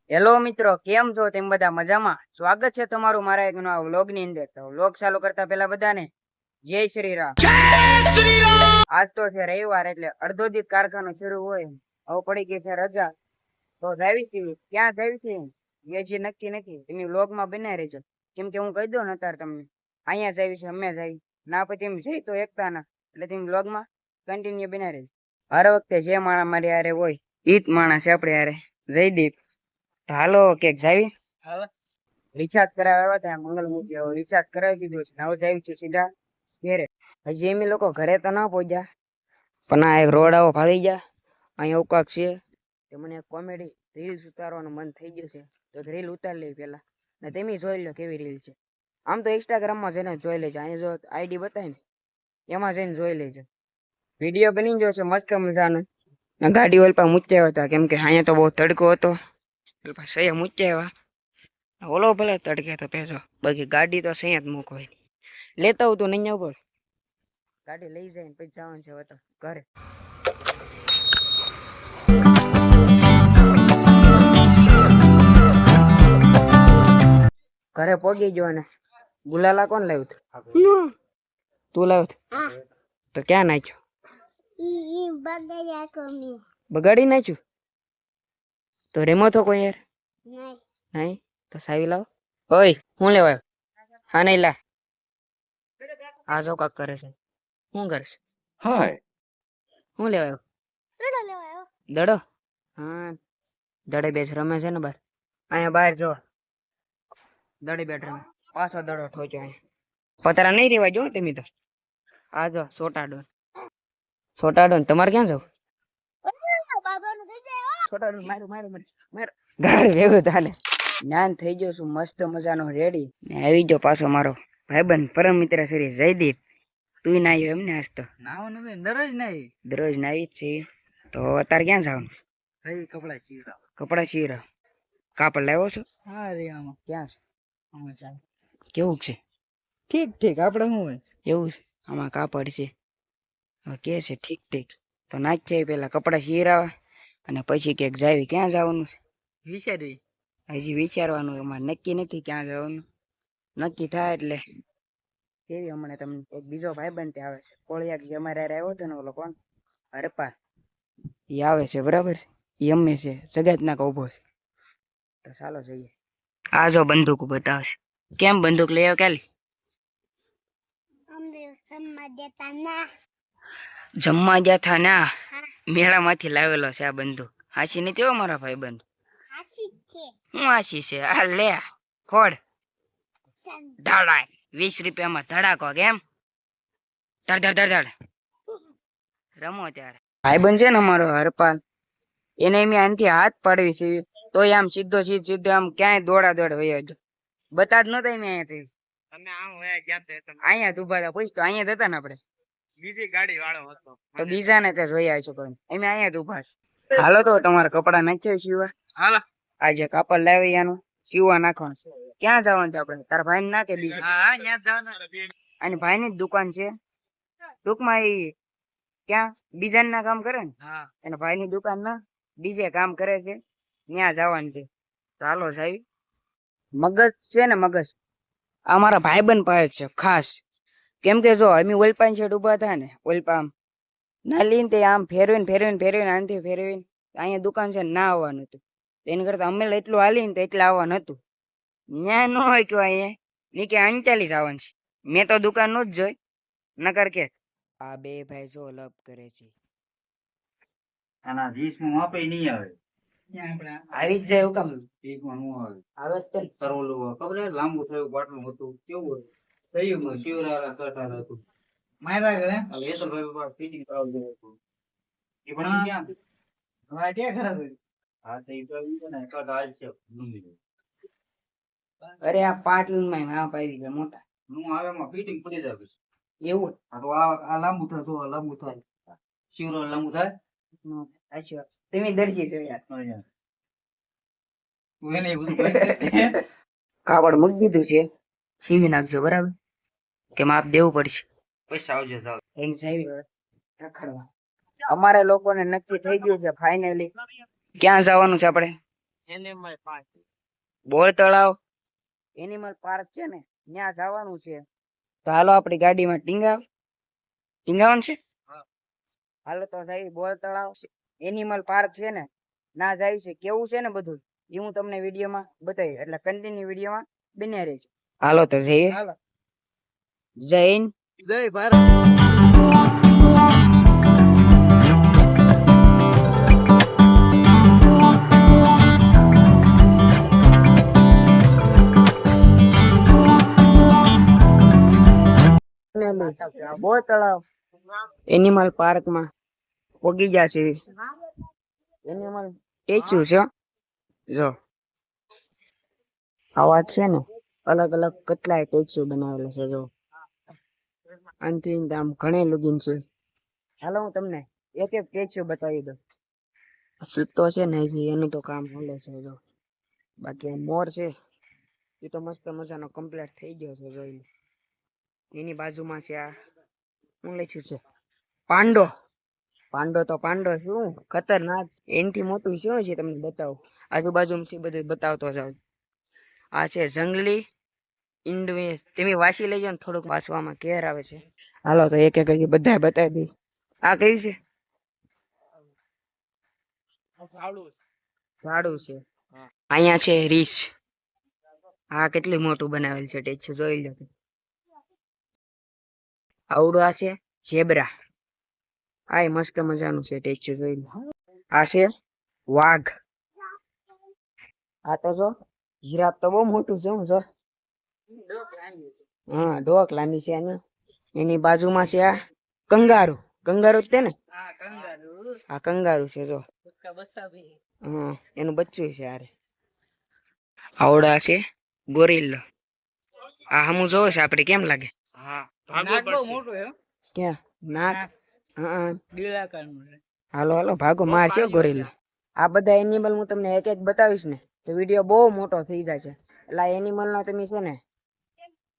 Hello મિત્રો, કેમ છો? તેમ બધા મજામાં? સ્વાગત છે તમારું મારા એક નવા વ્લોગ ની અંદર. તો વ્લોગ ચાલુ કરતા પહેલા બધાને જય શ્રી રામ. આજ તો છે રવિવાર, એટલે અડધો દિવસ કારખાનો શરૂ હોય. હવે પડી ગઈ છે રજા, તો જાવી છીએ. ક્યાં જાવી છીએ એ જે નક્કી નથી. તમે વ્લોગ માં બનાવી રહેજો, કેમ કે હું કહી દઉં ને અત્યારે તમને અહીંયા જાવી છે, અમે જાવી ના, પછી એમ જઈ તો એકતા ના, એટલે તમે વ્લોગ માં કન્ટિન્યુ બનાવી રહેજો. હર વખતે જે માણસ મારી હારે હોય ઈ જ માણસ છે આપણે હારે, જયદીપ. હાલો કેક જાવી. રિચાર્જ કરાવ્યા હતા મંગલ મૂકી, રિચાર્જ કરાવી દીધું છે. હવે જાવી છે સીધા ઘેરે. હજી એમ લોકો ઘરે તો ના પહોંચ્યા, પણ આ એક રોડ આવો ભાગી ગયા. અહીંયા ઉકાક છે તે મને કોમેડી રીલ્સ ઉતારવાનું મન થઈ ગયું છે, તો રીલ ઉતારી લઈ પેલા, ને તમે જોઈ લો કેવી રીલ છે. આમ તો ઇન્સ્ટાગ્રામમાં જઈને જોઈ લેજો, અહીંયા જો આઈડી બતાવે ને એમાં જઈને જોઈ લેજો. વિડીયો બની ગયો છે મસ્ત મજાનો. ગાડી ઓલ પર મૂક્યા હતા, કેમ કે અહીંયા તો બહુ તડકો હતો. સહી મૂક્યા ઓલો ભલે તડકે તો પેજો, બાકી ગાડી તો સહી જ મૂકવાય. લેતા આવું તું નહીં ઉપર ગાડી લઈ જાય ને પછી જવાનું છે તો ઘરે. ઘરે પોગી ગયો ને ગુલાલા કોણ લાવ્યું તું? તું લાવ્યો તો ક્યાં નાખ્યો? બગાડી નાખ્યું તો રેમો તો કોઈ યાર નહીં તો સાવી લાવો. ઓય હું લેવાયો? હા નહીં લા. આ જો કાક કરે છે, શું કરશે? હાય હું લેવાયો? દડો. હા દડે બેસ રમે છે ને બાર. અહીંયા બહાર જો દડે બેઠ રમે, પાછો દડો ઠોચ્યો. અહીંયા પતરા નહીં રેવા જો તમે તો. આ જો સોટાડો સોટાડો. તમારે ક્યાં જાવ? સોટાડો મારું મારું મારું ગાડી ભેગું ચાલે. જ્ઞાન થઈ ગયો છું મસ્ત મજાનો રેડી, ને આવી ગયો પાછો મારો ભાઈબંધ પરમ મિત્ર શ્રી જયદીપ. તું ના આવ્યો એમને? આજ તો દરરોજ નાવી જ છે. તો અત્યારે ક્યાં જવાનું? કપડા સીવરા. કાપડ લાવ્યો છો? હા રે આમાં ક્યાં છે? કેવું છે? ઠીક ઠીક. આપડે શું હોય એવું છે? આમાં કાપડ છે કે છે ઠીક ઠીક. તો નાચ છે પેલા કપડા સીવરાવા અને પછી ક્યાંક જાવી. ક્યાં જવાનું છે વિચારવી? હજી વિચારવાનું, એમાં નક્કી નથી ક્યાં જવાનું. નક્કી થાય એટલે કેવી. હમણાં તમને એક બીજો ભાઈબંધ તે આવે છે કોળિયાક, જે અમારે આવ્યો હતો ને ઓલો કોણ હરપા, એ આવે છે બરાબર. એ અમે છે જગત ના ઉભો છે. તો ચાલો જઈએ. આ જો બંદૂક બતાવશે. કેમ બંદૂક લઈ આવ ક્યાં? જમવા ગયા થા ના, મેળા માંથી લાવેલો છે આ બંદૂક. હાચી નથી હો મારા ભાઈ બંધ. હું હાચી છે? આ લે ફોડ. ધડા 20 રૂપિયામાં ધડાકો. કેમ? ધડ ધડ ધડ ધડ રમો ત્યારે. ભાઈ બંધ છે ને અમારો હરપાલ, એને મેં આનથી હાથ પાડવી છે, તો આમ સીધો સીધો આમ ક્યાંય દોડા દોડ વયો ગયો. બતા જ નતા મેં અહીંયાથી. તમે આમ વયા ગયા હતા? અહીંયા જ ઉભા હતા. પૂછતો અહીંયા જ હતા ને આપણે. બીજી ગાડી વાળો હતો તો બીજાને તે જોઈ આવશો કોઈ. અમે અહીંયા જ ઉભા છે. હાલો તો તમારા કપડા નાખ્યા સીવા. હાલો આજે કાપડ લાવી એનું સીવા નાખવાનું છે. ક્યાં જવાનું છે આપણે? તારા ભાઈ ના કે બીજું? હા ત્યાં જવાનું. અને ભાઈ ની જ દુકાન છે ટૂંકમાં. એ ક્યાં બીજા ના કામ કરે ને, અને ભાઈ ની દુકાન ના બીજે કામ કરે છે, ત્યાં જવાનું છે. ચાલો સાહેબ. મગજ છે ને મગજ આ મારા ભાઈબંધ પાસે છે ખાસ. કેમ કે જો અમે ઓલપાન છેડ ઉભા હતા ને, ઓલપા આમ ના લઈને તે આમ ફેરવીને ફેરવીને ફેરવીને આનથી ફેરવીને અહીંયા દુકાન છે ના આવવાનું હતું. એની કરતા અમે એટલું હાલીને તો એટલે આવવાનું હતું. ન્યા ન હોય કે અહીંયા ની કે અંચાલી જ આવવાનું છે. મેં તો દુકાન નું જ જોઈ નકર કે. આ બે ભાઈ જો લપ કરે છે. આના 20 માં માપે નહીં આવે. આવી જ જાય એવું કામ? 20 માં નું આવે. આવે જ તરવલું ખબર છે લાંબુ થયું બાટલું હતું કેવું હતું? કયું શિવરારા કટાર હતું મારા ઘરે. એ તો ભાઈ ફિટિંગ કરાવ દે હતું. એ પણ ક્યાં હા કે ખરાબ હા તો એ તો ને કટ આજ છે લુંગી. અરે આ પાટલું માં પાવી ગયા મોટા નું આવે માં ફિટિંગ પડી જાય એવું. હા તો આ લાંબુ થાય તો લાંબુ થાય. શિવરો લાંબુ થાય. સાચી વાત. તમે દરજી છો યાર. તું એને બધું કરી કાપડ મૂકી દીધું છે, સીવી નાખજો બરાબર. કે માપ દેવું પડશે. પૈસા આવજો સાહેબ. એમ સાહેબ રખડવા. અમારે લોકોને નક્કી થઈ ગયું છે ફાઇનલી ક્યાં જવાનું છે આપણે. બોર તળાવ એનિમલ પાર્ક છે ને ત્યાં જવાનું છે. તો હાલો આપણી ગાડીમાં ટીંગાવાનું છે. હાલો તો જઈ બોર તળાવ એનિમલ પાર્ક છે ને ના જાય છે કેવું છે ને બધું એ હું તમને વિડીયોમાં બતાવી એટલે કન્ટિન્યુ વિડીયોમાં બન્યા રહેજો. હાલો તો જઈએ. જય હિન્દ જય ભારત. બોર તળાવ એનિમલ પાર્કમાં પોગી ગયા છે. એનિમલ સ્ટેચ્યુ છે જો આવા છે ને અલગ અલગ કેટલાય સ્ટેચ્યુ બનાવેલા છે જો આનથી આમ ઘણી લગીન છે. હાલો હું તમને એક એક સ્ટેચ્યુ બતાવી દઉં. સીતો છે ને હજી એનું તો કામ હાલે છે જો બાકી મોર છે એ તો મસ્ત મજાનો કમ્પ્લીટ થઈ ગયો છે જોઈ લો. એની બાજુમાં છે આ શું લખ્યું છે પાંડો. પાંડો તો પાંડો શું ખતરનાક એનથી મોટું શું છે તમને બતાવું. આજુબાજુ બધું બતાવતો જાવ. આ છે જંગલી ઈંડવે તમે વાંચી લેજો ને થોડુંક વાંચવામાં કેર આવે છે. હાલો તો એક એક બધા બતાવી દઈ. આ કઈ છે ઝાડું છે. અહીંયા છે રીચ. આ કેટલી મોટું બનાવેલ છે ટેચ્યુ જોઈ લો. આવડું આ છે ઝેબ્રા. આ મસ્ત મજાનું છે ટેચ્યુ જોઈ લો. આ છે વાઘ. આ તો જો જીરાફ તો બહુ મોટું છે. હું જો હા ડોક લાંબી છે આની. એની બાજુમાં છે આ કંગારૂ. કંગારૂ જ તે ને આ કંગારૂ છે જો હા એનું બચ્ચું છે યાર. આવડા છે ગોરિલ્લા. આ હમું જોવો છે આપણે કેમ લાગે ક્યાં નાક હાલો હાલો ભાગો માર છે ગોરિલ્લા. આ બધા એનિમલ હું તમને એક એક બતાવીશ ને તો વિડીયો બહુ મોટો થઈ જાય છે. એટલે આ એનિમલ નો તમે છે ને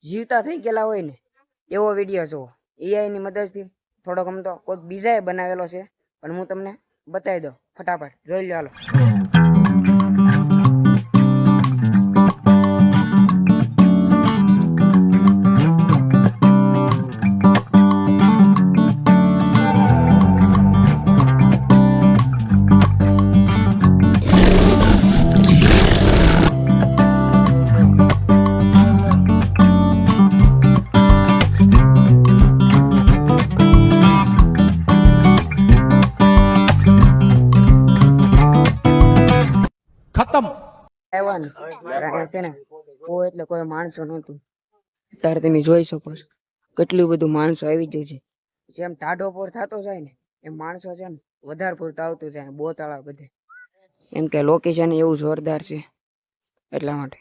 જીવતા થઈ ગયેલા હોય ને એવો વિડીયો જોવો. એઆઈ ની મદદથી થોડોક આમ તો કોઈ બીજાએ બનાવેલો છે પણ હું તમને બતાવી દઉં ફટાફટ જોઈ લો હાલો. ખતમ. આવ્યા ને છે ને કોઈ એટલે કોઈ માણસો નહોતું. અત્યારે તમે જોઈ શકો છો કેટલું બધું માણસો આવી ગયું છે. જેમ ટાઢો પૂર થતો જાય ને એમ માણસો છે ને વધારે પૂરતું આવતું જાય બોતાળા બધે. એમ કે લોકેશન એવું જોરદાર છે એટલા માટે.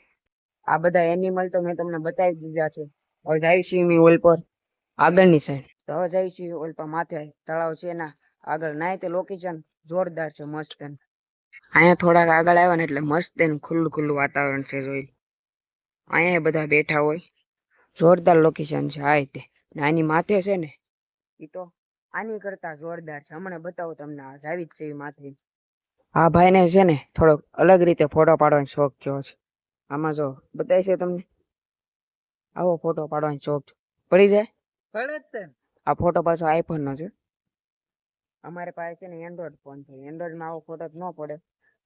આ બધા એનિમલ તો મેં તમને બતાવી દીધા છે. હવે જાય છે મેં ઓલ પર આગળની સાઈડ. તો હવે જાય છે ઓલ પર માથે તળાવ છે ના આગળ નાય તે લોકેશન જોરદાર છે મસ્ત. અહીંયા થોડાક આગળ આવ્યા ને એટલે મસ્ત એનું ખુલ્લું ખુલ્લું વાતાવરણ છે જોઈ. અહીંયા બધા બેઠા હોય જોરદાર લોકેશન છે. આ તે આની માથે છે ને એ તો આની કરતા જોરદાર છે. હમણાં બતાવું તમને આ જાવી જ છે એ માથે. આ ભાઈને છે ને થોડોક અલગ રીતે ફોટો પાડવાનો શોખ થયો છે. આમાં જો બતાય છે તમને આવો ફોટો પાડવાનો શોખ પડી જાય પડે જ. આ ફોટો પાછો આઈફોન નો છે. અમારે પાસે છે ને એન્ડ્રોઈડ ફોન છે. એન્ડ્રોઈડમાં આવો ફોટો ન પડે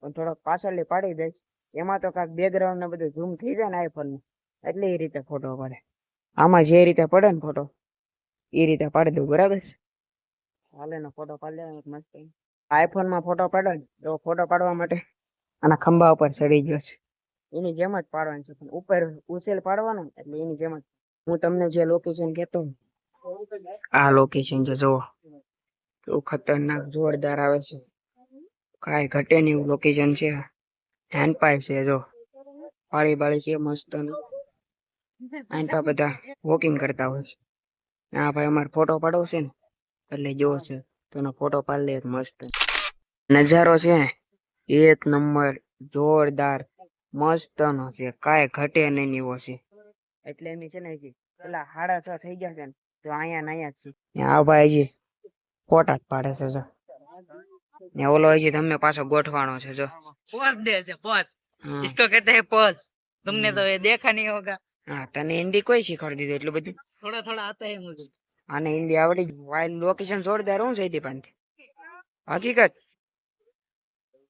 પણ થોડોક પાછળથી પાડી દઈશ. એમાં તો કાંઈક બેકગ્રાઉન્ડ ને બધું ઝૂમ થઈ જાય ને આઈફોનમાં એટલે એ રીતે ફોટો પડે. આમાં જે રીતે પડે ને ફોટો એ રીતે પાડી દઉં બરાબર છે. હાલે ને ફોટો પાડી લે મસ્ત. આઈફોનમાં ફોટો પાડો ને તો ફોટો પાડવા માટે આના ખંભા ઉપર ચડી ગયો છે. એની જેમ જ પાડવાનું છે પણ ઉપર ઉછેલ પાડવાનું એટલે એની જેમ જ. હું તમને જે લોકેશન કહેતો આ લોકેશન છે જુઓ કેવું ખતરનાક જોરદાર આવે છે. કાંઈ ઘટે નહીં એવું લોકેશન છે. ધ્યાન પાય છે જો પાળી બાળી છે મસ્ત. આઈપા બધા વોકિંગ કરતા હોય છે. આ ભાઈ અમારે ફોટો પાડવો છે ને એટલે જોવો છે તો એનો ફોટો પાડી લે મસ્ત. નજારો છે એક નંબર જોરદાર મસ્ત નો છે. કાંઈ ઘટે નહીં એવો છે. એટલે એમ છે ને પેલા 6:30 થઈ ગયા છે ને તો અહીંયા ને અહીંયા જ છે. આ ભાઈ ફોટા જ પાડે છે. ને ઓલો હજી તમે પાછો ગોઠવાનો છે જો पोज दे ऐसे पोज હા. इसको कहते हैं पोज तुमने तो ये देखा नहीं होगा હા તને હિન્દી કોઈ શીખવાડી દીધું એટલું બધું थोड़ा थोड़ा आता है मुझे આને હિન્દી આવડી વાઇલ્ડ લોકેશન જોરદાર હું છે દીપાંત હકીકત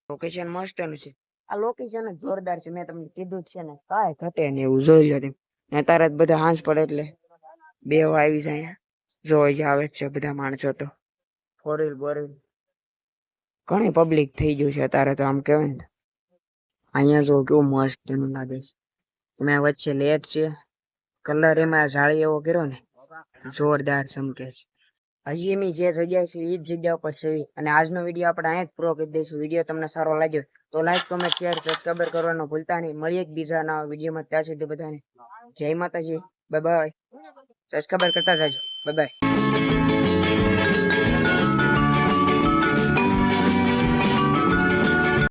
લોકેશન મસ્ત નથી આ લોકેશન જ જોરદાર છે મેં તમને કીધું જ છે ને કાંઈ ઘટે નહીં એવું જોઈ લો તમે ને તારે જ બધા હાંસ પડે એટલે બે આવી જાય જોઈ આવે જ છે બધા માણસો તો ફોરેલ બોરેલ ઘણી પબ્લિક થઈ ગયું છે અત્યારે તો આમ કહેવાય ને અહીંયા જો કેવું મસ્ત એનું લાગે છે એમાં વચ્ચે લેટ છે કલર એમાં જાળી એવો કર્યો ને જોરદાર ચમકે છે હજી એમ જે જગ્યા છે એ જ જગ્યા ઉપર છે અને આજનો વિડીયો આપણે અહીંયા જ પૂરો કરી દઈશું વિડીયો તમને સારો લાગ્યો તો લાઈક કમેન્ટ શેર સબસ્ક્રાઈબ કરવાનું ભૂલતા નહીં મળીએ એક બીજા નવા વિડીયોમાં ત્યાં સુધી બધાને જય માતાજી બાય બાય સબસ્ક્રાઈબ કરતા જાજો બાય બાય